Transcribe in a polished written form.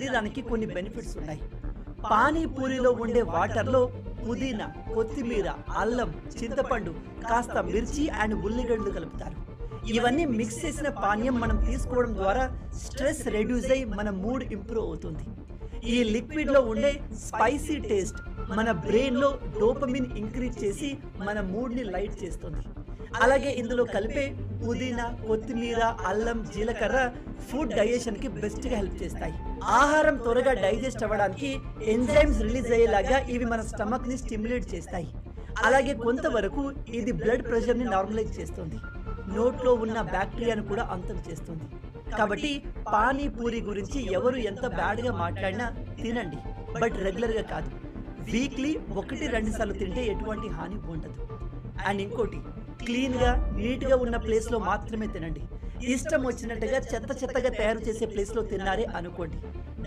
శరీరానికి కొన్ని బెనిఫిట్స్ ఉన్నాయి. పానీపూరిలో ఉండే వాటర్లో పుదీనా, కొత్తిమీర, అల్లం, చింతపండు, కాస్త మిర్చి అండ్ ఉల్లిగడ్డలు కలుపుతారు. ఇవన్నీ మిక్స్ చేసిన పానీయం మనం తీసుకోవడం ద్వారా స్ట్రెస్ రెడ్యూస్ అయ్యి మన మూడ్ ఇంప్రూవ్ అవుతుంది. ఈ లిక్విడ్లో ఉండే స్పైసీ టేస్ట్ మన బ్రెయిన్లో డోపమిన్ ఇంక్రీజ్ చేసి మన మూడ్ని లైట్ చేస్తుంది. అలాగే ఇందులో కలిపే పుదీనా, కొత్తిమీర, అల్లం, జీలకర్ర ఫుడ్ డైజెషన్కి బెస్ట్గా హెల్ప్ చేస్తాయి. ఆహారం త్వరగా డైజెస్ట్ అవ్వడానికి ఎంజైమ్స్ రిలీజ్ అయ్యేలాగా ఇవి మన స్టమక్ని స్టిమ్యులేట్ చేస్తాయి. అలాగే కొంతవరకు ఇది బ్లడ్ ప్రెషర్ని నార్మలైజ్ చేస్తుంది. నోట్లో ఉన్న బ్యాక్టీరియాను కూడా అంతం చేస్తుంది. కాబట్టి పానీపూరి గురించి ఎవరు ఎంత బ్యాడ్గా మాట్లాడినా తినండి, బట్ రెగ్యులర్గా కాదు. వీక్లీ 1-2 సార్లు తింటే ఎటువంటి హాని ఉండదు. అండ్ ఇంకోటి, క్లీన్గా నీట్గా ఉన్న ప్లేస్లో మాత్రమే తినండి. ఇష్టం వచ్చినట్టుగా చెత్తగా తయారు చేసే ప్లేస్లో తిన్నారే అనుకోండి,